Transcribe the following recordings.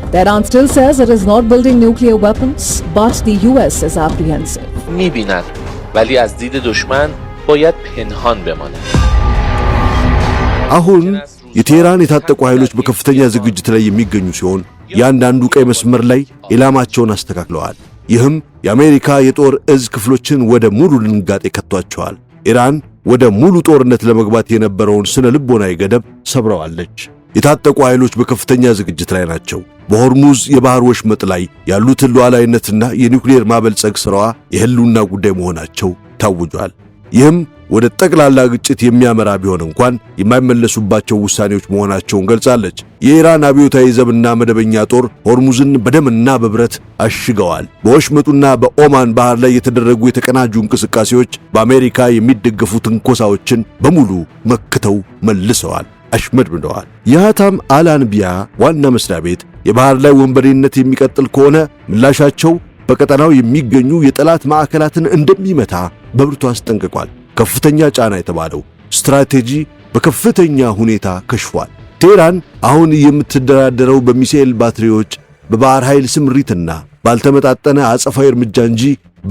Tehran still says it is not building nuclear weapons, but the US is apprehensive. می‌بینن ولی از دید دشمن باید پنهان بمانه. አሁን የቴህራን የታጠቁ ኃይሎች በከፍተኛ ዝግጅት ላይ የሚገኙ ሲሆን ያንዳንዱ ቀይ መስመር ላይ ኢላማቸውን አስተካክለዋል። ይህም የአሜሪካ የጦር እዝ ክፍሎችን ወደ ሙሉ ድንጋጤ ከቷቸዋል። ኢራን ወደ ሙሉ ጦርነት ለመግባት የነበረውን ስነ ልቦናዊ ገደብ ሰብረዋለች። የታጠቁ ኃይሎች በከፍተኛ ዝግጅት ላይ ናቸው። በሆርሙዝ የባህር ወሽመጥ ላይ ያሉትን ሉዓላዊነትና የኒውክሌር ማበልጸግ ሥራዋ የህልውና ጉዳይ መሆናቸው ታውጇል። ይህም ወደ ጠቅላላ ግጭት የሚያመራ ቢሆን እንኳን የማይመለሱባቸው ውሳኔዎች መሆናቸውን ገልጻለች። የኢራን አብዮታዊ ዘብና መደበኛ ጦር ሆርሙዝን በደምና በብረት አሽገዋል። በወሽመጡና በኦማን ባህር ላይ የተደረጉ የተቀናጁ እንቅስቃሴዎች በአሜሪካ የሚደገፉ ትንኮሳዎችን በሙሉ መክተው መልሰዋል፣ አሽመድምደዋል። የሃታም አልአንቢያ ዋና መስሪያ ቤት የባህር ላይ ወንበዴነት የሚቀጥል ከሆነ ምላሻቸው በቀጠናው የሚገኙ የጠላት ማዕከላትን እንደሚመታ በብርቱ አስጠንቅቋል። ከፍተኛ ጫና የተባለው ስትራቴጂ በከፍተኛ ሁኔታ ከሽፏል። ቴህራን አሁን የምትደራደረው በሚሳኤል ባትሪዎች፣ በባህር ኃይል ስምሪትና ባልተመጣጠነ አጸፋዊ እርምጃ እንጂ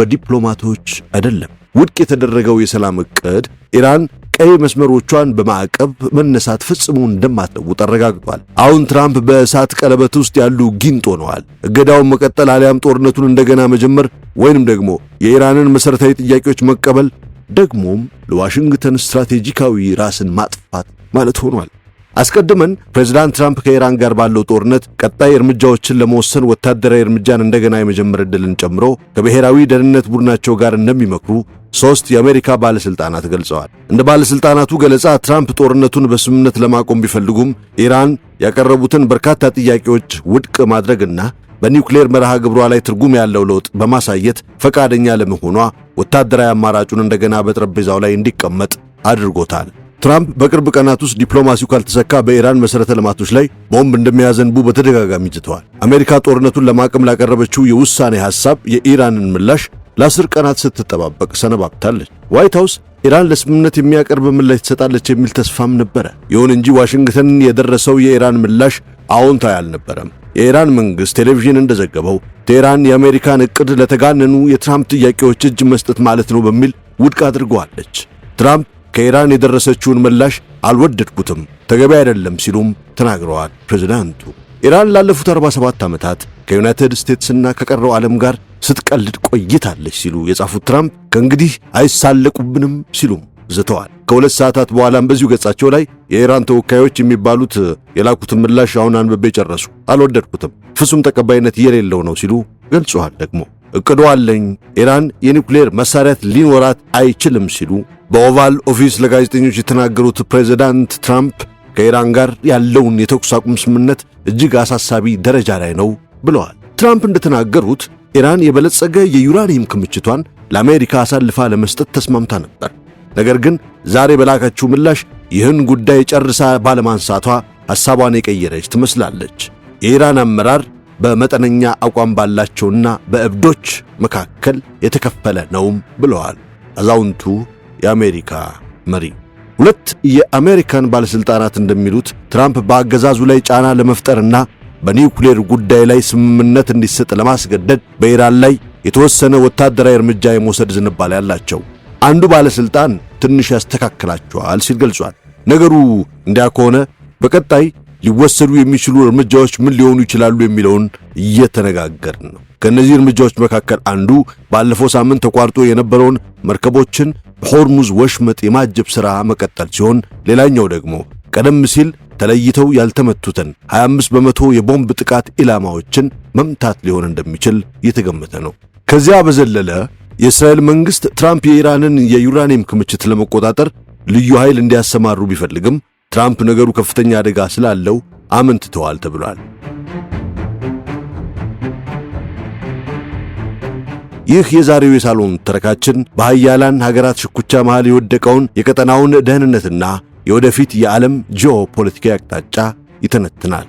በዲፕሎማቶች አይደለም። ውድቅ የተደረገው የሰላም ዕቅድ ኢራን ቀይ መስመሮቿን በማዕቀብ መነሳት ፈጽሞ እንደማትለውጥ አረጋግጧል። አሁን ትራምፕ በእሳት ቀለበት ውስጥ ያሉ ጊንጥ ሆነዋል። እገዳውን መቀጠል አሊያም ጦርነቱን እንደገና መጀመር ወይንም ደግሞ የኢራንን መሠረታዊ ጥያቄዎች መቀበል ደግሞም ለዋሽንግተን ስትራቴጂካዊ ራስን ማጥፋት ማለት ሆኗል። አስቀድመን ፕሬዝዳንት ትራምፕ ከኢራን ጋር ባለው ጦርነት ቀጣይ እርምጃዎችን ለመወሰን ወታደራዊ እርምጃን እንደገና የመጀመር ዕድልን ጨምሮ ከብሔራዊ ደህንነት ቡድናቸው ጋር እንደሚመክሩ 3 የአሜሪካ ባለስልጣናት ገልጸዋል። እንደ ባለስልጣናቱ ገለጻ ትራምፕ ጦርነቱን በስምምነት ለማቆም ቢፈልጉም ኢራን ያቀረቡትን በርካታ ጥያቄዎች ውድቅ ማድረግና በኒውክሌር መርሃ ግብሯ ላይ ትርጉም ያለው ለውጥ በማሳየት ፈቃደኛ ለመሆኗ ወታደራዊ አማራጩን እንደገና በጠረጴዛው ላይ እንዲቀመጥ አድርጎታል። ትራምፕ በቅርብ ቀናት ውስጥ ዲፕሎማሲው ካልተሰካ በኢራን መሠረተ ልማቶች ላይ ቦምብ እንደሚያዘንቡ በተደጋጋሚ ዝተዋል። አሜሪካ ጦርነቱን ለማቆም ላቀረበችው የውሳኔ ሐሳብ የኢራንን ምላሽ ለ10 ቀናት ስትጠባበቅ ሰነባብታለች። ዋይት ሃውስ ኢራን ለስምምነት የሚያቀርብ ምላሽ ትሰጣለች የሚል ተስፋም ነበረ። ይሁን እንጂ ዋሽንግተን የደረሰው የኢራን ምላሽ አዎንታዊ አልነበረም። የኢራን መንግሥት ቴሌቪዥን እንደዘገበው ቴህራን የአሜሪካን ዕቅድ ለተጋነኑ የትራምፕ ጥያቄዎች እጅ መስጠት ማለት ነው በሚል ውድቅ አድርገዋለች። ትራምፕ ከኢራን የደረሰችውን ምላሽ አልወደድኩትም፣ ተገቢ አይደለም ሲሉም ተናግረዋል። ፕሬዝዳንቱ ኢራን ላለፉት 47 ዓመታት ከዩናይትድ ስቴትስና ከቀረው ዓለም ጋር ስትቀልድ ቆይታለች ሲሉ የጻፉት ትራምፕ ከእንግዲህ አይሳለቁብንም ሲሉም ዝተዋል። ከ2 ሰዓታት በኋላም በዚሁ ገጻቸው ላይ የኢራን ተወካዮች የሚባሉት የላኩትን ምላሽ አሁን አንብቤ ጨረሱ፣ አልወደድኩትም፣ ፍጹም ተቀባይነት የሌለው ነው ሲሉ ገልጸዋል። ደግሞ እቅዱ አለኝ፣ ኢራን የኒውክሌር መሳሪያት ሊኖራት አይችልም ሲሉ በኦቫል ኦፊስ ለጋዜጠኞች የተናገሩት ፕሬዝዳንት ትራምፕ ከኢራን ጋር ያለውን የተኩስ አቁም ስምምነት እጅግ አሳሳቢ ደረጃ ላይ ነው ብለዋል። ትራምፕ እንደተናገሩት ኢራን የበለጸገ የዩራኒየም ክምችቷን ለአሜሪካ አሳልፋ ለመስጠት ተስማምታ ነበር። ነገር ግን ዛሬ በላከችው ምላሽ ይህን ጉዳይ ጨርሳ ባለማንሳቷ ሐሳቧን የቀየረች ትመስላለች። የኢራን አመራር በመጠነኛ አቋም ባላቸውና በእብዶች መካከል የተከፈለ ነውም ብለዋል አዛውንቱ የአሜሪካ መሪ። 2 የአሜሪካን ባለስልጣናት እንደሚሉት ትራምፕ በአገዛዙ ላይ ጫና ለመፍጠርና በኒውክሌር ጉዳይ ላይ ስምምነት እንዲሰጥ ለማስገደድ በኢራን ላይ የተወሰነ ወታደራዊ እርምጃ የመውሰድ ዝንባሌ ያላቸው አንዱ ባለስልጣን ትንሽ ያስተካክላቸዋል ሲል ገልጿል። ነገሩ እንዲያ ከሆነ በቀጣይ ሊወሰዱ የሚችሉ እርምጃዎች ምን ሊሆኑ ይችላሉ የሚለውን እየተነጋገርን ነው። ከነዚህ እርምጃዎች መካከል አንዱ ባለፈው ሳምንት ተቋርጦ የነበረውን መርከቦችን በሆርሙዝ ወሽመጥ የማጀብ ሥራ መቀጠል ሲሆን፣ ሌላኛው ደግሞ ቀደም ሲል ተለይተው ያልተመቱትን 25 በመቶ የቦምብ ጥቃት ኢላማዎችን መምታት ሊሆን እንደሚችል እየተገመተ ነው። ከዚያ በዘለለ የእስራኤል መንግሥት ትራምፕ የኢራንን የዩራኒየም ክምችት ለመቆጣጠር ልዩ ኃይል እንዲያሰማሩ ቢፈልግም ትራምፕ ነገሩ ከፍተኛ አደጋ ስላለው አመንትተዋል ተብሏል። ይህ የዛሬው የሳሎን ተረካችን በኃያላን ሀገራት ሽኩቻ መሃል የወደቀውን የቀጠናውን ደህንነትና የወደፊት የዓለም ጂኦፖለቲካዊ አቅጣጫ ይተነትናል።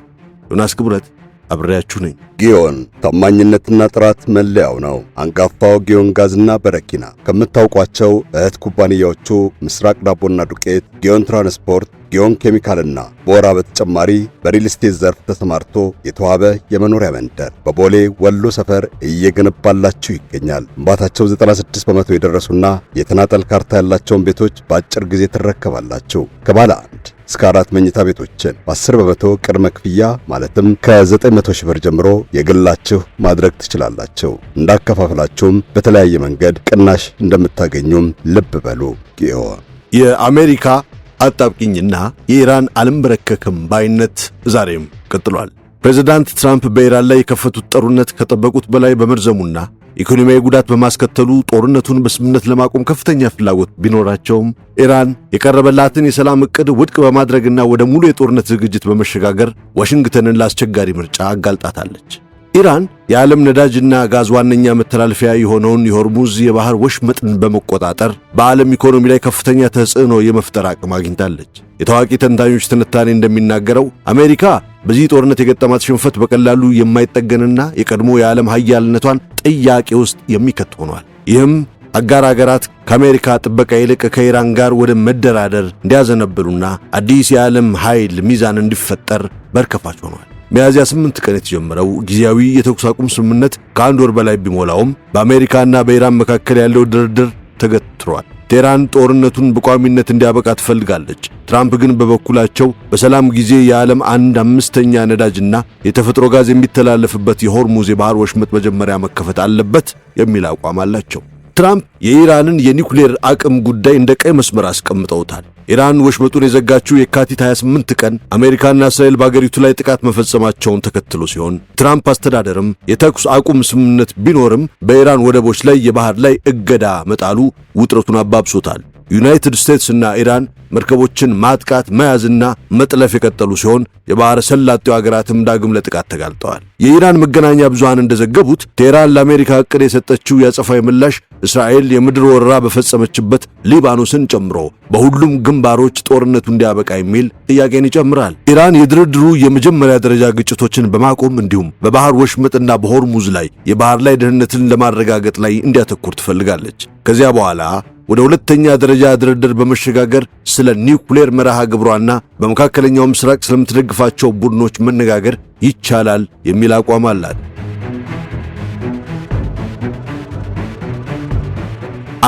ዮናስ ክብረት አብሬያችሁ ነኝ። ጊዮን ታማኝነትና ጥራት መለያው ነው። አንጋፋው ጊዮን ጋዝና በረኪና ከምታውቋቸው እህት ኩባንያዎቹ ምስራቅ ዳቦና ዱቄት፣ ጊዮን ትራንስፖርት፣ ጊዮን ኬሚካልና በወራ በተጨማሪ በሪል ስቴት ዘርፍ ተሰማርቶ የተዋበ የመኖሪያ መንደር በቦሌ ወሎ ሰፈር እየገነባላችሁ ይገኛል። ግንባታቸው 96 በመቶ የደረሱና የተናጠል ካርታ ያላቸውን ቤቶች በአጭር ጊዜ ትረከባላችሁ። ከባለ 1 እስከ 4 መኝታ ቤቶችን በ10 በመቶ ቅድመ ክፍያ ማለትም ከ900 ሺህ ብር ጀምሮ የግላችሁ ማድረግ ትችላላችሁ። እንዳከፋፍላችሁም በተለያየ መንገድ ቅናሽ እንደምታገኙም ልብ በሉ። ጊዮን የአሜሪካ አጣብቂኝና የኢራን አልንበረከክም ባይነት ዛሬም ቀጥሏል። ፕሬዝዳንት ትራምፕ በኢራን ላይ የከፈቱት ጦርነት ከጠበቁት በላይ በመርዘሙና ኢኮኖሚያዊ ጉዳት በማስከተሉ ጦርነቱን በስምምነት ለማቆም ከፍተኛ ፍላጎት ቢኖራቸውም ኢራን የቀረበላትን የሰላም ዕቅድ ውድቅ በማድረግና ወደ ሙሉ የጦርነት ዝግጅት በመሸጋገር ዋሽንግተንን ለአስቸጋሪ ምርጫ አጋልጣታለች። ኢራን የዓለም ነዳጅና ጋዝ ዋነኛ መተላለፊያ የሆነውን የሆርሙዝ የባህር ወሽመጥን በመቆጣጠር በዓለም ኢኮኖሚ ላይ ከፍተኛ ተጽዕኖ የመፍጠር አቅም አግኝታለች። የታዋቂ ተንታኞች ትንታኔ እንደሚናገረው አሜሪካ በዚህ ጦርነት የገጠማት ሽንፈት በቀላሉ የማይጠገንና የቀድሞ የዓለም ኃያልነቷን ጥያቄ ውስጥ የሚከት ሆኗል። ይህም አጋር አገራት ከአሜሪካ ጥበቃ ይልቅ ከኢራን ጋር ወደ መደራደር እንዲያዘነብሉና አዲስ የዓለም ኃይል ሚዛን እንዲፈጠር በርከፋች ሆኗል። ሚያዝያ 8 ቀን የተጀመረው ጊዜያዊ የተኩስ አቁም ስምምነት ከአንድ ወር በላይ ቢሞላውም በአሜሪካና በኢራን መካከል ያለው ድርድር ተገትሯል። ቴህራን ጦርነቱን በቋሚነት እንዲያበቃ ትፈልጋለች። ትራምፕ ግን በበኩላቸው በሰላም ጊዜ የዓለም 1/5ኛ ነዳጅና የተፈጥሮ ጋዝ የሚተላለፍበት የሆርሙዝ የባህር ወሽመጥ መጀመሪያ መከፈት አለበት የሚል አቋም አላቸው። ትራምፕ የኢራንን የኒውክሌር አቅም ጉዳይ እንደ ቀይ መስመር አስቀምጠውታል። ኢራን ወሽመጡን የዘጋችው የካቲት 28 ቀን አሜሪካና እስራኤል በአገሪቱ ላይ ጥቃት መፈጸማቸውን ተከትሎ ሲሆን ትራምፕ አስተዳደርም የተኩስ አቁም ስምምነት ቢኖርም በኢራን ወደቦች ላይ የባህር ላይ እገዳ መጣሉ ውጥረቱን አባብሶታል። ዩናይትድ ስቴትስ እና ኢራን መርከቦችን ማጥቃት መያዝና መጥለፍ የቀጠሉ ሲሆን የባህረ ሰላጤው አገራትም ዳግም ለጥቃት ተጋልጠዋል። የኢራን መገናኛ ብዙሃን እንደዘገቡት ቴህራን ለአሜሪካ ዕቅድ የሰጠችው የአጸፋዊ ምላሽ እስራኤል የምድር ወረራ በፈጸመችበት ሊባኖስን ጨምሮ በሁሉም ግንባሮች ጦርነቱ እንዲያበቃ የሚል ጥያቄን ይጨምራል። ኢራን የድርድሩ የመጀመሪያ ደረጃ ግጭቶችን በማቆም እንዲሁም በባህር ወሽመጥና በሆርሙዝ ላይ የባህር ላይ ደህንነትን ለማረጋገጥ ላይ እንዲያተኩር ትፈልጋለች። ከዚያ በኋላ ወደ ሁለተኛ ደረጃ ድርድር በመሸጋገር ስለ ኒውክሌር መርሃ ግብሯና በመካከለኛው ምስራቅ ስለምትደግፋቸው ቡድኖች መነጋገር ይቻላል የሚል አቋም አላት።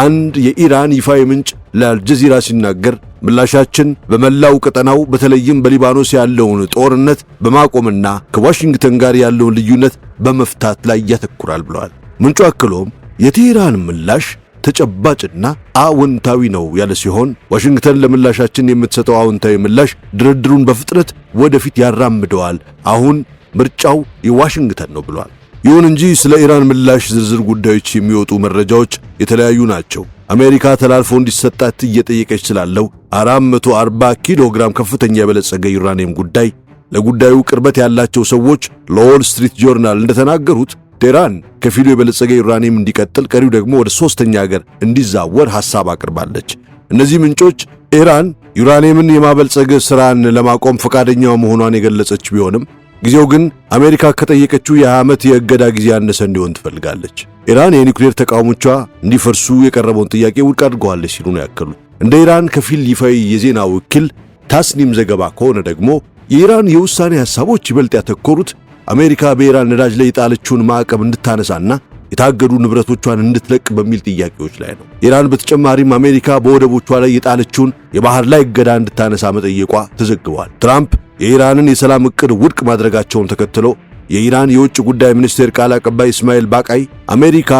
አንድ የኢራን ይፋዊ ምንጭ ለአልጀዚራ ሲናገር ምላሻችን በመላው ቀጠናው በተለይም በሊባኖስ ያለውን ጦርነት በማቆምና ከዋሽንግተን ጋር ያለውን ልዩነት በመፍታት ላይ ያተኩራል ብለዋል። ምንጩ አክሎም የቴህራን ምላሽ ተጨባጭና አዎንታዊ ነው ያለ ሲሆን ዋሽንግተን ለምላሻችን የምትሰጠው አዎንታዊ ምላሽ ድርድሩን በፍጥነት ወደፊት ያራምደዋል። አሁን ምርጫው የዋሽንግተን ነው ብሏል። ይሁን እንጂ ስለ ኢራን ምላሽ ዝርዝር ጉዳዮች የሚወጡ መረጃዎች የተለያዩ ናቸው። አሜሪካ ተላልፎ እንዲሰጣት እየጠየቀች ስላለው 440 ኪሎ ግራም ከፍተኛ የበለጸገ ዩራኒየም ጉዳይ ለጉዳዩ ቅርበት ያላቸው ሰዎች ለዎል ስትሪት ጆርናል እንደተናገሩት ቴህራን ከፊሉ የበለጸገ ዩራኒየም እንዲቀጥል፣ ቀሪው ደግሞ ወደ ሶስተኛ ሀገር እንዲዛወር ሐሳብ አቅርባለች። እነዚህ ምንጮች ኢራን ዩራኒየምን የማበልጸግ ሥራን ለማቆም ፈቃደኛ መሆኗን የገለጸች ቢሆንም ጊዜው ግን አሜሪካ ከጠየቀችው የ20 ዓመት የእገዳ ጊዜ ያነሰ እንዲሆን ትፈልጋለች። ኢራን የኒውክሌር ተቃውሞቿ እንዲፈርሱ የቀረበውን ጥያቄ ውድቅ አድርገዋለች ሲሉ ነው ያከሉት። እንደ ኢራን ከፊል ይፋዊ የዜና ወኪል ታስኒም ዘገባ ከሆነ ደግሞ የኢራን የውሳኔ ሐሳቦች ይበልጥ ያተኮሩት አሜሪካ በኢራን ነዳጅ ላይ የጣለችውን ማዕቀብ እንድታነሳና የታገዱ ንብረቶቿን እንድትለቅ በሚል ጥያቄዎች ላይ ነው። ኢራን በተጨማሪም አሜሪካ በወደቦቿ ላይ የጣለችውን የባህር ላይ እገዳ እንድታነሳ መጠየቋ ተዘግቧል። ትራምፕ የኢራንን የሰላም ዕቅድ ውድቅ ማድረጋቸውን ተከትሎ የኢራን የውጭ ጉዳይ ሚኒስቴር ቃል አቀባይ እስማኤል ባቃይ አሜሪካ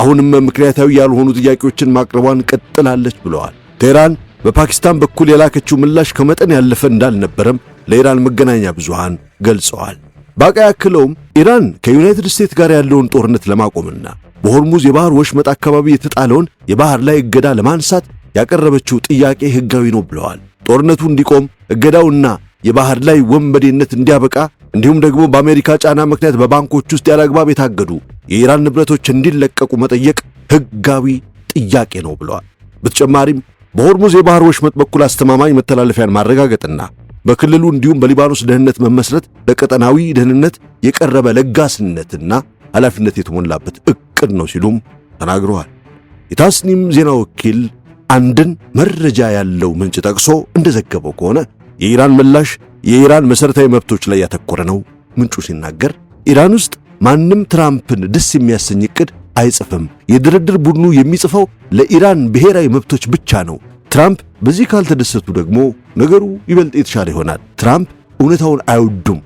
አሁንም ምክንያታዊ ያልሆኑ ጥያቄዎችን ማቅረቧን ቀጥላለች ብለዋል። ቴህራን በፓኪስታን በኩል የላከችው ምላሽ ከመጠን ያለፈ እንዳልነበረም ለኢራን መገናኛ ብዙሃን ገልጸዋል። ባቃይ አክለውም ኢራን ከዩናይትድ ስቴትስ ጋር ያለውን ጦርነት ለማቆምና በሆርሙዝ የባህር ወሽመጥ አካባቢ የተጣለውን የባህር ላይ እገዳ ለማንሳት ያቀረበችው ጥያቄ ሕጋዊ ነው ብለዋል። ጦርነቱ እንዲቆም እገዳውና የባህር ላይ ወንበዴነት እንዲያበቃ እንዲሁም ደግሞ በአሜሪካ ጫና ምክንያት በባንኮች ውስጥ ያለአግባብ የታገዱ የኢራን ንብረቶች እንዲለቀቁ መጠየቅ ሕጋዊ ጥያቄ ነው ብለዋል። በተጨማሪም በሆርሙዝ የባህር ወሽመጥ በኩል አስተማማኝ መተላለፊያን ማረጋገጥና በክልሉ እንዲሁም በሊባኖስ ደህንነት መመስረት ለቀጠናዊ ደህንነት የቀረበ ለጋስነትና ኃላፊነት የተሞላበት ዕቅድ ነው ሲሉም ተናግረዋል። የታስኒም ዜና ወኪል አንድን መረጃ ያለው ምንጭ ጠቅሶ እንደዘገበው ከሆነ የኢራን ምላሽ የኢራን መሠረታዊ መብቶች ላይ ያተኮረ ነው። ምንጩ ሲናገር ኢራን ውስጥ ማንም ትራምፕን ደስ የሚያሰኝ ዕቅድ አይጽፍም። የድርድር ቡድኑ የሚጽፈው ለኢራን ብሔራዊ መብቶች ብቻ ነው። ትራምፕ በዚህ ካልተደሰቱ ደግሞ ነገሩ ይበልጥ የተሻለ ይሆናል። ትራምፕ እውነታውን አይወዱም።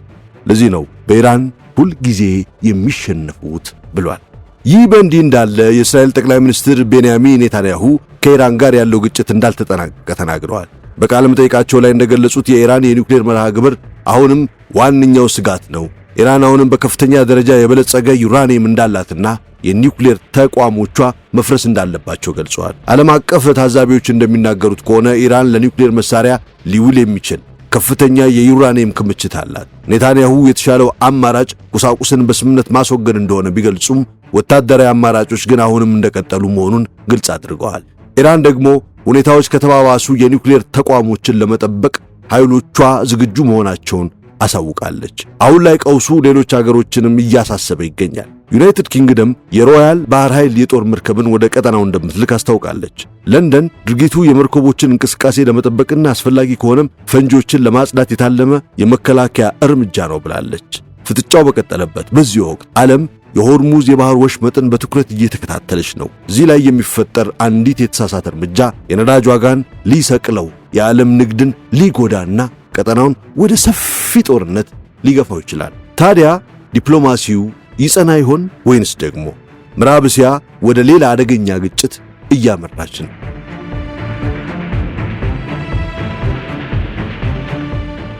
ለዚህ ነው በኢራን ሁል ጊዜ የሚሸነፉት ብሏል። ይህ በእንዲህ እንዳለ የእስራኤል ጠቅላይ ሚኒስትር ቤንያሚን ኔታንያሁ ከኢራን ጋር ያለው ግጭት እንዳልተጠናቀቀ ተናግረዋል። በቃለ መጠይቃቸው ላይ እንደገለጹት የኢራን የኒውክሌር መርሃ ግብር አሁንም ዋነኛው ስጋት ነው። ኢራን አሁንም በከፍተኛ ደረጃ የበለጸገ ዩራኒየም እንዳላትና የኒውክሌር ተቋሞቿ መፍረስ እንዳለባቸው ገልጸዋል። ዓለም አቀፍ ታዛቢዎች እንደሚናገሩት ከሆነ ኢራን ለኒውክሌር መሳሪያ ሊውል የሚችል ከፍተኛ የዩራኒየም ክምችት አላት። ኔታንያሁ የተሻለው አማራጭ ቁሳቁስን በስምምነት ማስወገድ እንደሆነ ቢገልጹም ወታደራዊ አማራጮች ግን አሁንም እንደቀጠሉ መሆኑን ግልጽ አድርገዋል። ኢራን ደግሞ ሁኔታዎች ከተባባሱ የኒውክሌር ተቋሞችን ለመጠበቅ ኃይሎቿ ዝግጁ መሆናቸውን አሳውቃለች። አሁን ላይ ቀውሱ ሌሎች አገሮችንም እያሳሰበ ይገኛል። ዩናይትድ ኪንግደም የሮያል ባህር ኃይል የጦር መርከብን ወደ ቀጠናው እንደምትልክ አስታውቃለች። ለንደን ድርጊቱ የመርከቦችን እንቅስቃሴ ለመጠበቅና አስፈላጊ ከሆነም ፈንጂዎችን ለማጽዳት የታለመ የመከላከያ እርምጃ ነው ብላለች። ፍጥጫው በቀጠለበት በዚህ ወቅት ዓለም የሆርሙዝ የባህር ወሽመጥን በትኩረት እየተከታተለች ነው። እዚህ ላይ የሚፈጠር አንዲት የተሳሳተ እርምጃ የነዳጅ ዋጋን ሊሰቅለው፣ የዓለም ንግድን ሊጎዳና ቀጠናውን ወደ ሰፊ ጦርነት ሊገፋው ይችላል። ታዲያ ዲፕሎማሲው ይጸና ይሆን ወይንስ ደግሞ ምዕራብ እስያ ወደ ሌላ አደገኛ ግጭት እያመራች ነው?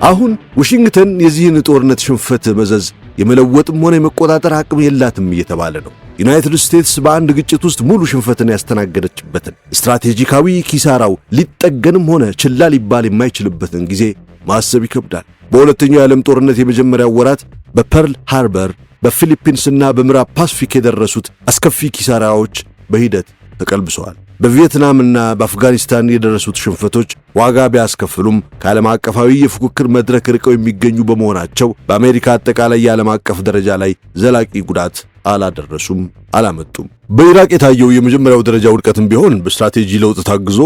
አሁን ዋሽንግተን የዚህን ጦርነት ሽንፈት መዘዝ የመለወጥም ሆነ የመቆጣጠር አቅም የላትም እየተባለ ነው። ዩናይትድ ስቴትስ በአንድ ግጭት ውስጥ ሙሉ ሽንፈትን ያስተናገደችበትን ስትራቴጂካዊ ኪሳራው ሊጠገንም ሆነ ችላ ሊባል የማይችልበትን ጊዜ ማሰብ ይከብዳል። በሁለተኛው የዓለም ጦርነት የመጀመሪያው ወራት በፐርል ሃርበር በፊሊፒንስና በምዕራብ ፓሲፊክ የደረሱት አስከፊ ኪሳራዎች በሂደት ተቀልብሰዋል። በቪየትናምና በአፍጋኒስታን የደረሱት ሽንፈቶች ዋጋ ቢያስከፍሉም ከዓለም አቀፋዊ የፉክክር መድረክ ርቀው የሚገኙ በመሆናቸው በአሜሪካ አጠቃላይ የዓለም አቀፍ ደረጃ ላይ ዘላቂ ጉዳት አላደረሱም፣ አላመጡም። በኢራቅ የታየው የመጀመሪያው ደረጃ ውድቀትም ቢሆን በስትራቴጂ ለውጥ ታግዞ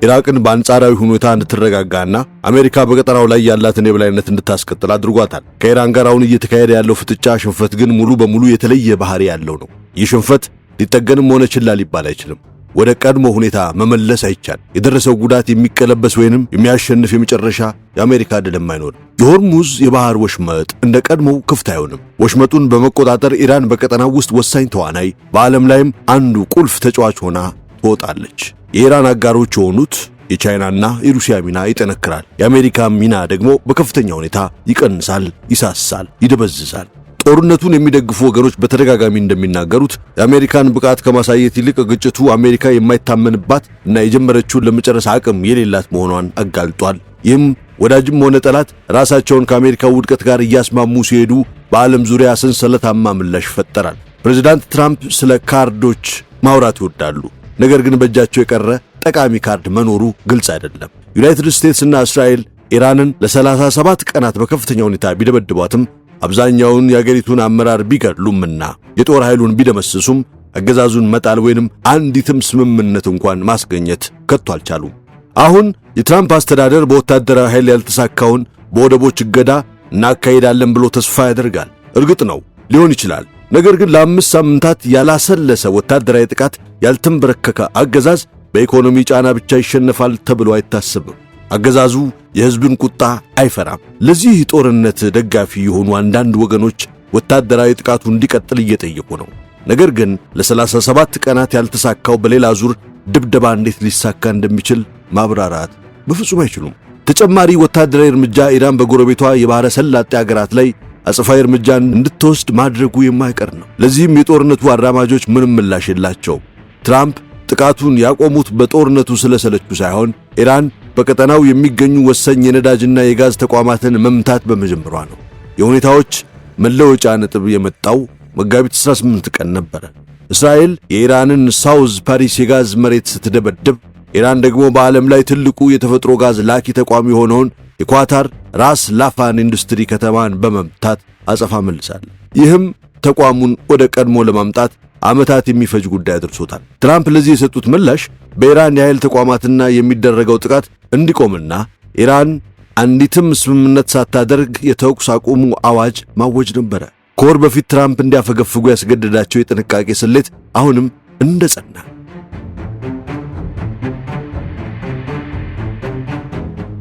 ኢራቅን በአንጻራዊ ሁኔታ እንድትረጋጋና አሜሪካ በቀጠናው ላይ ያላትን የበላይነት እንድታስቀጥል አድርጓታል። ከኢራን ጋር አሁን እየተካሄደ ያለው ፍጥጫ ሽንፈት ግን ሙሉ በሙሉ የተለየ ባህሪ ያለው ነው። ይህ ሽንፈት ሊጠገንም ሆነ ችላ ሊባል አይችልም። ወደ ቀድሞ ሁኔታ መመለስ አይቻል። የደረሰው ጉዳት የሚቀለበስ ወይንም የሚያሸንፍ የመጨረሻ የአሜሪካ ድልም አይኖርም። የሆርሙዝ የባህር ወሽመጥ እንደ ቀድሞው ክፍት አይሆንም። ወሽመጡን በመቆጣጠር ኢራን በቀጠናው ውስጥ ወሳኝ ተዋናይ፣ በዓለም ላይም አንዱ ቁልፍ ተጫዋች ሆና ትወጣለች። የኢራን አጋሮች የሆኑት የቻይናና የሩሲያ ሚና ይጠነክራል። የአሜሪካ ሚና ደግሞ በከፍተኛ ሁኔታ ይቀንሳል፣ ይሳሳል፣ ይደበዝዛል። ጦርነቱን የሚደግፉ ወገኖች በተደጋጋሚ እንደሚናገሩት የአሜሪካን ብቃት ከማሳየት ይልቅ ግጭቱ አሜሪካ የማይታመንባት እና የጀመረችውን ለመጨረስ አቅም የሌላት መሆኗን አጋልጧል። ይህም ወዳጅም ሆነ ጠላት ራሳቸውን ከአሜሪካ ውድቀት ጋር እያስማሙ ሲሄዱ በዓለም ዙሪያ ሰንሰለታማ ምላሽ ይፈጠራል። ፕሬዝዳንት ትራምፕ ስለ ካርዶች ማውራት ይወዳሉ። ነገር ግን በእጃቸው የቀረ ጠቃሚ ካርድ መኖሩ ግልጽ አይደለም። ዩናይትድ ስቴትስና እስራኤል ኢራንን ለ37 ቀናት በከፍተኛ ሁኔታ ቢደበድቧትም አብዛኛውን የአገሪቱን አመራር ቢገድሉምና የጦር ኃይሉን ቢደመስሱም አገዛዙን መጣል ወይንም አንዲትም ስምምነት እንኳን ማስገኘት ከቶ አልቻሉም። አሁን የትራምፕ አስተዳደር በወታደራዊ ኃይል ያልተሳካውን በወደቦች እገዳ እናካሄዳለን ብሎ ተስፋ ያደርጋል። እርግጥ ነው ሊሆን ይችላል። ነገር ግን ለ5 ሳምንታት ያላሰለሰ ወታደራዊ ጥቃት ያልተንበረከከ አገዛዝ በኢኮኖሚ ጫና ብቻ ይሸነፋል ተብሎ አይታሰብም። አገዛዙ የሕዝብን ቁጣ አይፈራም። ለዚህ ጦርነት ደጋፊ የሆኑ አንዳንድ ወገኖች ወታደራዊ ጥቃቱ እንዲቀጥል እየጠየቁ ነው። ነገር ግን ለ37 ቀናት ያልተሳካው በሌላ ዙር ድብደባ እንዴት ሊሳካ እንደሚችል ማብራራት በፍጹም አይችሉም። ተጨማሪ ወታደራዊ እርምጃ ኢራን በጎረቤቷ የባህረ ሰላጤ አገራት ላይ አጽፋዊ እርምጃ እንድትወስድ ማድረጉ የማይቀር ነው። ለዚህም የጦርነቱ አራማጆች ምንም ምላሽ የላቸውም። ትራምፕ ጥቃቱን ያቆሙት በጦርነቱ ስለሰለቹ ሳይሆን ኢራን በቀጠናው የሚገኙ ወሳኝ የነዳጅና የጋዝ ተቋማትን መምታት በመጀመሯ ነው። የሁኔታዎች መለወጫ ነጥብ የመጣው መጋቢት 18 ቀን ነበረ። እስራኤል የኢራንን ሳውዝ ፓሪስ የጋዝ መሬት ስትደበድብ፣ ኢራን ደግሞ በዓለም ላይ ትልቁ የተፈጥሮ ጋዝ ላኪ ተቋም የሆነውን የኳታር ራስ ላፋን ኢንዱስትሪ ከተማን በመምታት አጸፋ መልሳለች። ይህም ተቋሙን ወደ ቀድሞ ለማምጣት ዓመታት የሚፈጅ ጉዳይ አድርሶታል። ትራምፕ ለዚህ የሰጡት ምላሽ በኢራን የኃይል ተቋማትና የሚደረገው ጥቃት እንዲቆምና ኢራን አንዲትም ስምምነት ሳታደርግ የተኩስ አቁሙ አዋጅ ማወጅ ነበረ። ከወር በፊት ትራምፕ እንዲያፈገፍጉ ያስገደዳቸው የጥንቃቄ ስሌት አሁንም እንደጸና።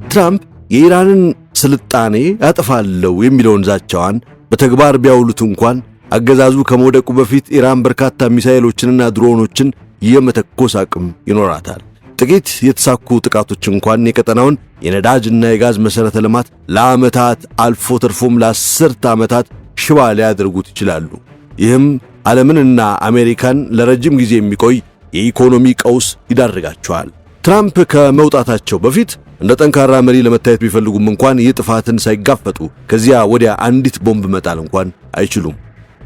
ትራምፕ የኢራንን ስልጣኔ ያጠፋለው የሚለውን ዛቻዋን በተግባር ቢያውሉት እንኳን አገዛዙ ከመውደቁ በፊት ኢራን በርካታ ሚሳኤሎችንና ድሮኖችን የመተኮስ አቅም ይኖራታል። ጥቂት የተሳኩ ጥቃቶች እንኳን የቀጠናውን የነዳጅና የጋዝ መሠረተ ልማት ለዓመታት አልፎ ተርፎም ለ10 ዓመታት ሽባ ሊያደርጉት ይችላሉ። ይህም ዓለምንና አሜሪካን ለረጅም ጊዜ የሚቆይ የኢኮኖሚ ቀውስ ይዳርጋቸዋል። ትራምፕ ከመውጣታቸው በፊት እንደ ጠንካራ መሪ ለመታየት ቢፈልጉም እንኳን ይህ ጥፋትን ሳይጋፈጡ ከዚያ ወዲያ አንዲት ቦምብ መጣል እንኳን አይችሉም።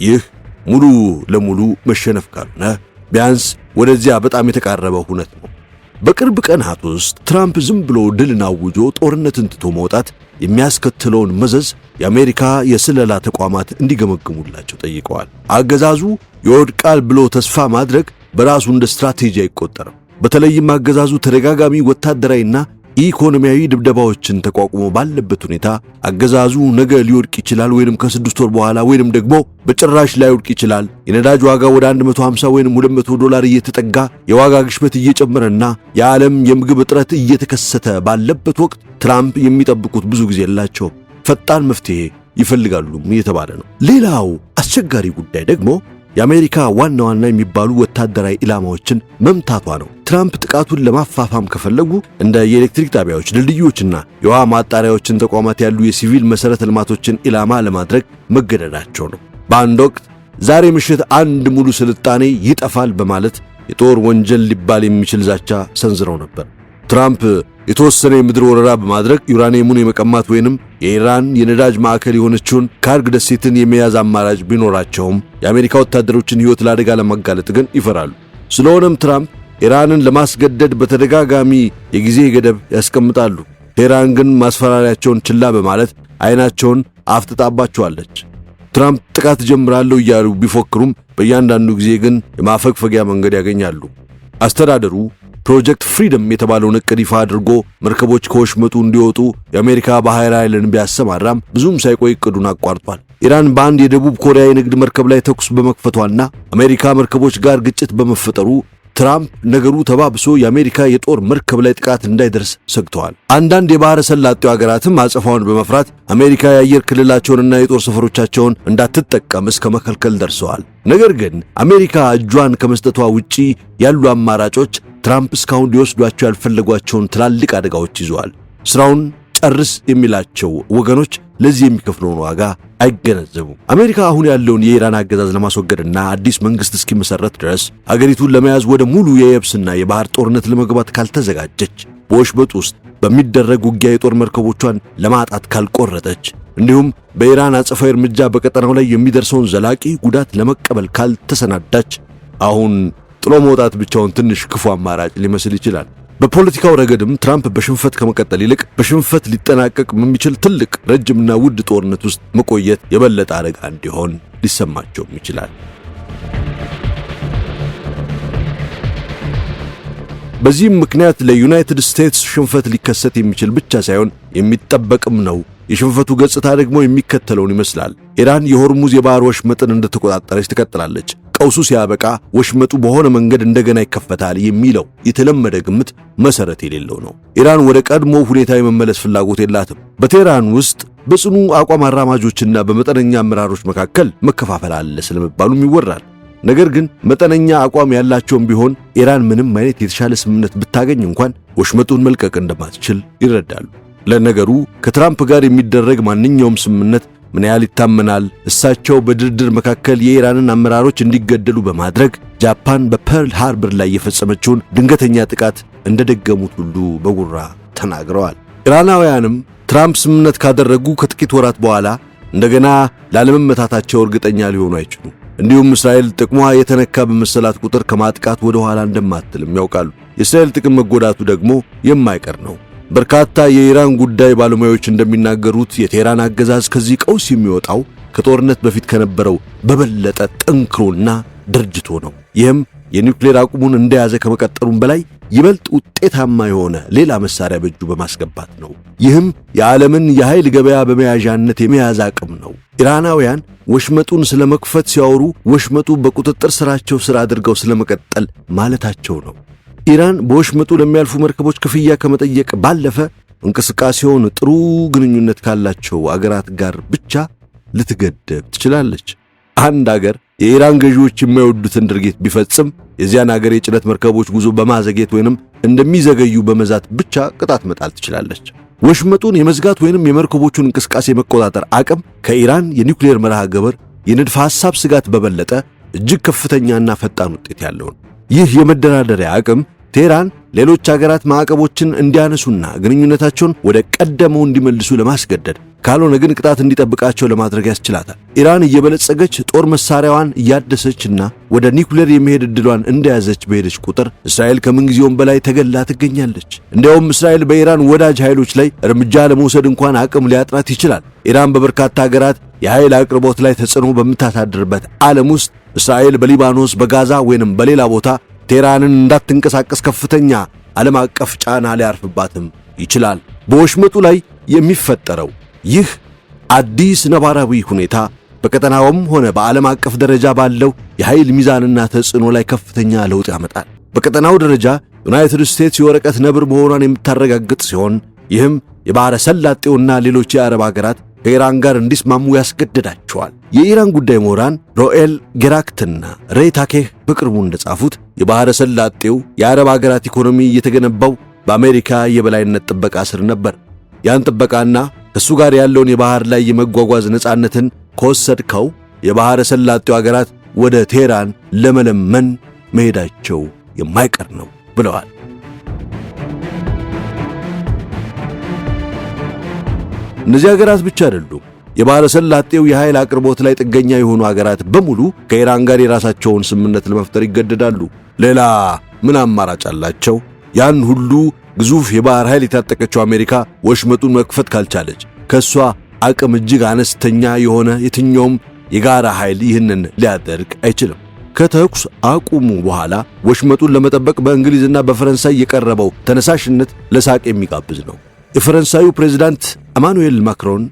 ይህ ሙሉ ለሙሉ መሸነፍ ካልሆነ ቢያንስ ወደዚያ በጣም የተቃረበ ሁነት ነው። በቅርብ ቀናት ውስጥ ትራምፕ ዝም ብሎ ድልን አውጆ ጦርነትን ትቶ መውጣት የሚያስከትለውን መዘዝ የአሜሪካ የስለላ ተቋማት እንዲገመግሙላቸው ጠይቀዋል። አገዛዙ ይወድቃል ብሎ ተስፋ ማድረግ በራሱ እንደ ስትራቴጂ አይቆጠርም። በተለይም አገዛዙ ተደጋጋሚ ወታደራዊና ኢኮኖሚያዊ ድብደባዎችን ተቋቁሞ ባለበት ሁኔታ አገዛዙ ነገ ሊወድቅ ይችላል ወይንም ከ6 ወር በኋላ ወይንም ደግሞ በጭራሽ ላይወድቅ ይችላል። የነዳጅ ዋጋ ወደ 150 ወይንም $200 እየተጠጋ የዋጋ ግሽበት እየጨመረና የዓለም የምግብ እጥረት እየተከሰተ ባለበት ወቅት ትራምፕ የሚጠብቁት ብዙ ጊዜ የላቸው፣ ፈጣን መፍትሄ ይፈልጋሉም እየተባለ ነው። ሌላው አስቸጋሪ ጉዳይ ደግሞ የአሜሪካ ዋና ዋና የሚባሉ ወታደራዊ ኢላማዎችን መምታቷ ነው። ትራምፕ ጥቃቱን ለማፋፋም ከፈለጉ እንደ የኤሌክትሪክ ጣቢያዎች፣ ድልድዮችና የውሃ ማጣሪያዎችን ተቋማት ያሉ የሲቪል መሠረተ ልማቶችን ኢላማ ለማድረግ መገደዳቸው ነው። በአንድ ወቅት ዛሬ ምሽት አንድ ሙሉ ስልጣኔ ይጠፋል በማለት የጦር ወንጀል ሊባል የሚችል ዛቻ ሰንዝረው ነበር። ትራምፕ የተወሰነ የምድር ወረራ በማድረግ ዩራኒየሙን የመቀማት ወይንም የኢራን የነዳጅ ማዕከል የሆነችውን ካርግ ደሴትን የመያዝ አማራጭ ቢኖራቸውም የአሜሪካ ወታደሮችን ሕይወት ለአደጋ ለማጋለጥ ግን ይፈራሉ። ስለሆነም ትራምፕ ኢራንን ለማስገደድ በተደጋጋሚ የጊዜ ገደብ ያስቀምጣሉ። ቴህራን ግን ማስፈራሪያቸውን ችላ በማለት ዓይናቸውን አፍጥጣባቸዋለች። ትራምፕ ጥቃት ጀምራለሁ እያሉ ቢፎክሩም በእያንዳንዱ ጊዜ ግን የማፈግፈጊያ መንገድ ያገኛሉ። አስተዳደሩ ፕሮጀክት ፍሪደም የተባለውን ዕቅድ ይፋ አድርጎ መርከቦች ከወሽመጡ እንዲወጡ የአሜሪካ ባህር ኃይልን ቢያሰማራም ብዙም ሳይቆይ ዕቅዱን አቋርጧል። ኢራን በአንድ የደቡብ ኮሪያ የንግድ መርከብ ላይ ተኩስ በመክፈቷና አሜሪካ መርከቦች ጋር ግጭት በመፈጠሩ ትራምፕ ነገሩ ተባብሶ የአሜሪካ የጦር መርከብ ላይ ጥቃት እንዳይደርስ ሰግተዋል። አንዳንድ የባህረ ሰላጤው ሀገራትም አጸፋውን በመፍራት አሜሪካ የአየር ክልላቸውንና የጦር ሰፈሮቻቸውን እንዳትጠቀም እስከ መከልከል ደርሰዋል። ነገር ግን አሜሪካ እጇን ከመስጠቷ ውጪ ያሉ አማራጮች ትራምፕ እስካሁን ሊወስዷቸው ያልፈለጓቸውን ትላልቅ አደጋዎች ይዘዋል። ስራውን ጨርስ የሚላቸው ወገኖች ለዚህ የሚከፍለውን ዋጋ አይገነዘቡም። አሜሪካ አሁን ያለውን የኢራን አገዛዝ ለማስወገድና አዲስ መንግስት እስኪመሰረት ድረስ አገሪቱን ለመያዝ ወደ ሙሉ የየብስና የባህር ጦርነት ለመግባት ካልተዘጋጀች፣ በወሽመጥ ውስጥ በሚደረግ ውጊያ የጦር መርከቦቿን ለማጣት ካልቆረጠች፣ እንዲሁም በኢራን አጸፋዊ እርምጃ በቀጠናው ላይ የሚደርሰውን ዘላቂ ጉዳት ለመቀበል ካልተሰናዳች አሁን ጥሎ መውጣት ብቻውን ትንሽ ክፉ አማራጭ ሊመስል ይችላል። በፖለቲካው ረገድም ትራምፕ በሽንፈት ከመቀጠል ይልቅ በሽንፈት ሊጠናቀቅ በሚችል ትልቅ ረጅምና ውድ ጦርነት ውስጥ መቆየት የበለጠ አደጋ እንዲሆን ሊሰማቸውም ይችላል። በዚህም ምክንያት ለዩናይትድ ስቴትስ ሽንፈት ሊከሰት የሚችል ብቻ ሳይሆን የሚጠበቅም ነው። የሽንፈቱ ገጽታ ደግሞ የሚከተለውን ይመስላል። ኢራን የሆርሙዝ የባህር ወሽመጥን እንደተቆጣጠረች ትቀጥላለች። ቀውሱ ሲያበቃ ወሽመጡ በሆነ መንገድ እንደገና ይከፈታል የሚለው የተለመደ ግምት መሰረት የሌለው ነው። ኢራን ወደ ቀድሞ ሁኔታ የመመለስ ፍላጎት የላትም። በቴህራን ውስጥ በጽኑ አቋም አራማጆችና በመጠነኛ አመራሮች መካከል መከፋፈል አለ ስለመባሉም ይወራል። ነገር ግን መጠነኛ አቋም ያላቸውም ቢሆን ኢራን ምንም አይነት የተሻለ ስምምነት ብታገኝ እንኳን ወሽመጡን መልቀቅ እንደማትችል ይረዳሉ። ለነገሩ ከትራምፕ ጋር የሚደረግ ማንኛውም ስምምነት ምን ያህል ይታመናል? እሳቸው በድርድር መካከል የኢራንን አመራሮች እንዲገደሉ በማድረግ ጃፓን በፐርል ሃርበር ላይ የፈጸመችውን ድንገተኛ ጥቃት እንደደገሙት ሁሉ በጉራ ተናግረዋል። ኢራናውያንም ትራምፕ ስምምነት ካደረጉ ከጥቂት ወራት በኋላ እንደገና ላለመመታታቸው እርግጠኛ ሊሆኑ አይችሉም። እንዲሁም እስራኤል ጥቅሟ የተነካ በመሰላት ቁጥር ከማጥቃት ወደ ኋላ እንደማትልም ያውቃሉ። የእስራኤል ጥቅም መጎዳቱ ደግሞ የማይቀር ነው። በርካታ የኢራን ጉዳይ ባለሙያዎች እንደሚናገሩት የቴህራን አገዛዝ ከዚህ ቀውስ የሚወጣው ከጦርነት በፊት ከነበረው በበለጠ ጠንክሮና ደርጅቶ ነው። ይህም የኒውክሌር አቁሙን እንደያዘ ከመቀጠሉም በላይ ይበልጥ ውጤታማ የሆነ ሌላ መሳሪያ በእጁ በማስገባት ነው። ይህም የዓለምን የኃይል ገበያ በመያዣነት የመያዝ አቅም ነው። ኢራናውያን ወሽመጡን ስለመክፈት ሲያወሩ ወሽመጡ በቁጥጥር ስራቸው ስር አድርገው ስለመቀጠል ማለታቸው ነው። ኢራን በወሽመጡ ለሚያልፉ መርከቦች ክፍያ ከመጠየቅ ባለፈ እንቅስቃሴውን ጥሩ ግንኙነት ካላቸው አገራት ጋር ብቻ ልትገደብ ትችላለች። አንድ አገር የኢራን ገዢዎች የማይወዱትን ድርጊት ቢፈጽም የዚያን አገር የጭነት መርከቦች ጉዞ በማዘግየት ወይንም እንደሚዘገዩ በመዛት ብቻ ቅጣት መጣል ትችላለች። ወሽመጡን የመዝጋት ወይንም የመርከቦቹን እንቅስቃሴ መቆጣጠር አቅም ከኢራን የኒውክሌር መርሃ ግብር የንድፈ ሐሳብ ስጋት በበለጠ እጅግ ከፍተኛና ፈጣን ውጤት ያለው ነው። ይህ የመደራደሪያ አቅም ቴህራን ሌሎች አገራት ማዕቀቦችን እንዲያነሱና ግንኙነታቸውን ወደ ቀደመው እንዲመልሱ ለማስገደድ ካልሆነ ግን ቅጣት እንዲጠብቃቸው ለማድረግ ያስችላታል። ኢራን እየበለጸገች ጦር መሳሪያዋን እያደሰችና ወደ ኒውክሌር የመሄድ ዕድሏን እንደያዘች በሄደች ቁጥር እስራኤል ከምንጊዜውም በላይ ተገላ ትገኛለች። እንዲያውም እስራኤል በኢራን ወዳጅ ኃይሎች ላይ እርምጃ ለመውሰድ እንኳን አቅም ሊያጥራት ይችላል። ኢራን በበርካታ አገራት የኃይል አቅርቦት ላይ ተጽዕኖ በምታሳድርበት ዓለም ውስጥ እስራኤል በሊባኖስ፣ በጋዛ ወይንም በሌላ ቦታ ቴህራንን እንዳትንቀሳቀስ ከፍተኛ ዓለም አቀፍ ጫና ሊያርፍባትም ይችላል። በወሽመጡ ላይ የሚፈጠረው ይህ አዲስ ነባራዊ ሁኔታ በቀጠናውም ሆነ በዓለም አቀፍ ደረጃ ባለው የኃይል ሚዛንና ተጽዕኖ ላይ ከፍተኛ ለውጥ ያመጣል። በቀጠናው ደረጃ ዩናይትድ ስቴትስ የወረቀት ነብር መሆኗን የምታረጋግጥ ሲሆን ይህም የባሕረ ሰላጤውና ሌሎች የአረብ አገራት ከኢራን ጋር እንዲስማሙ ያስገድዳቸዋል። የኢራን ጉዳይ ምሁራን ሮኤል ጌራክትና ሬይ ታኬህ በቅርቡ እንደጻፉት የባሕረ ሰላጤው የአረብ አገራት ኢኮኖሚ የተገነባው በአሜሪካ የበላይነት ጥበቃ ስር ነበር። ያን ጥበቃና ከሱ ጋር ያለውን የባህር ላይ የመጓጓዝ ነፃነትን ከወሰድከው የባሕረ ሰላጤው አገራት ወደ ቴህራን ለመለመን መሄዳቸው የማይቀር ነው ብለዋል። እነዚህ አገራት ብቻ አይደሉም። የባሕረ ሰላጤው የኃይል አቅርቦት ላይ ጥገኛ የሆኑ አገራት በሙሉ ከኢራን ጋር የራሳቸውን ስምምነት ለመፍጠር ይገደዳሉ። ሌላ ምን አማራጭ አላቸው? ያን ሁሉ ግዙፍ የባህር ኃይል የታጠቀችው አሜሪካ ወሽመጡን መክፈት ካልቻለች ከሷ አቅም እጅግ አነስተኛ የሆነ የትኛውም የጋራ ኃይል ይህንን ሊያደርግ አይችልም። ከተኩስ አቁሙ በኋላ ወሽመጡን ለመጠበቅ በእንግሊዝና በፈረንሳይ የቀረበው ተነሳሽነት ለሳቅ የሚጋብዝ ነው። የፈረንሳዩ ፕሬዝዳንት ኢማኑኤል ማክሮን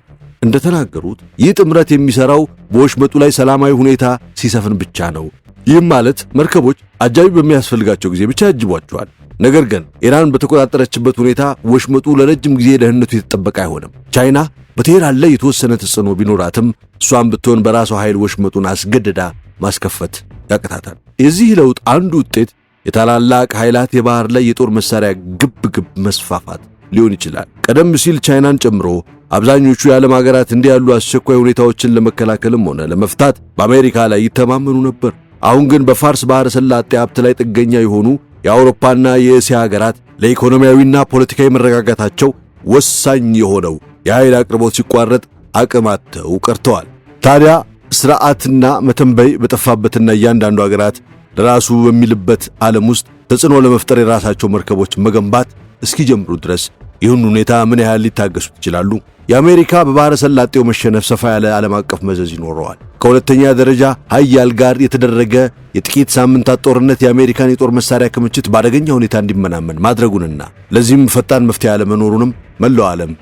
እንደተናገሩት ይህ ጥምረት የሚሰራው በወሽመጡ ላይ ሰላማዊ ሁኔታ ሲሰፍን ብቻ ነው። ይህም ማለት መርከቦች አጃቢ በሚያስፈልጋቸው ጊዜ ብቻ ያጅቧቸዋል። ነገር ግን ኢራን በተቆጣጠረችበት ሁኔታ ወሽመጡ ለረጅም ጊዜ ደህንነቱ የተጠበቀ አይሆንም። ቻይና በቴህራን ላይ የተወሰነ ተጽዕኖ ቢኖራትም እሷም ብትሆን በራሷ ኃይል ወሽመጡን አስገድዳ ማስከፈት ያቅታታል። የዚህ ለውጥ አንዱ ውጤት የታላላቅ ኃይላት የባህር ላይ የጦር መሳሪያ ግብግብ መስፋፋት ሊሆን ይችላል። ቀደም ሲል ቻይናን ጨምሮ አብዛኞቹ የዓለም ሀገራት እንዲህ ያሉ አስቸኳይ ሁኔታዎችን ለመከላከልም ሆነ ለመፍታት በአሜሪካ ላይ ይተማመኑ ነበር። አሁን ግን በፋርስ ባሕረ ሰላጤ ሀብት ላይ ጥገኛ የሆኑ የአውሮፓና የእስያ ሀገራት ለኢኮኖሚያዊና ፖለቲካዊ መረጋጋታቸው ወሳኝ የሆነው የኃይል አቅርቦት ሲቋረጥ አቅም አጥተው ቀርተዋል። ታዲያ ስርዓትና መተንበይ በጠፋበትና እያንዳንዱ ሀገራት ለራሱ በሚልበት ዓለም ውስጥ ተጽዕኖ ለመፍጠር የራሳቸው መርከቦች መገንባት እስኪጀምሩ ድረስ ይህን ሁኔታ ምን ያህል ሊታገሱት ይችላሉ? የአሜሪካ በባሕረ ሰላጤው መሸነፍ ሰፋ ያለ ዓለም አቀፍ መዘዝ ይኖረዋል። ከሁለተኛ ደረጃ ኃያል ጋር የተደረገ የጥቂት ሳምንታት ጦርነት የአሜሪካን የጦር መሳሪያ ክምችት በአደገኛ ሁኔታ እንዲመናመን ማድረጉንና ለዚህም ፈጣን መፍትሄ አለመኖሩንም መላው ዓለም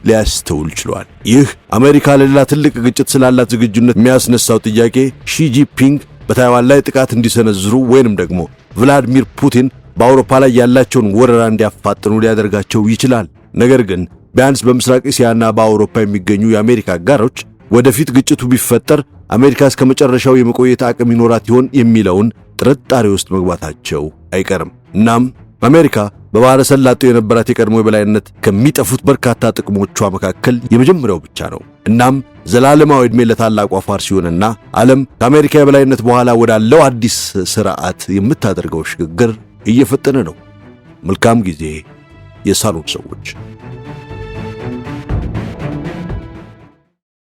ሊያስተውል ችሏል። ይህ አሜሪካ ለሌላ ትልቅ ግጭት ስላላት ዝግጁነት የሚያስነሳው ጥያቄ ሺጂፒንግ በታይዋን ላይ ጥቃት እንዲሰነዝሩ ወይንም ደግሞ ቭላዲሚር ፑቲን በአውሮፓ ላይ ያላቸውን ወረራ እንዲያፋጥኑ ሊያደርጋቸው ይችላል። ነገር ግን ቢያንስ በምስራቅ እስያና በአውሮፓ የሚገኙ የአሜሪካ አጋሮች ወደፊት ግጭቱ ቢፈጠር አሜሪካ እስከ መጨረሻው የመቆየት አቅም ይኖራት ይሆን የሚለውን ጥርጣሬ ውስጥ መግባታቸው አይቀርም። እናም አሜሪካ በባሕረ ሰላጤው የነበራት የቀድሞ የበላይነት ከሚጠፉት በርካታ ጥቅሞቿ መካከል የመጀመሪያው ብቻ ነው። እናም ዘላለማዊ ዕድሜ ለታላቋ ፋርስ ይሆንና ዓለም ከአሜሪካ የበላይነት በኋላ ወዳለው አዲስ ስርዓት የምታደርገው ሽግግር እየፈጠነ ነው። መልካም ጊዜ የሳሎን ሰዎች።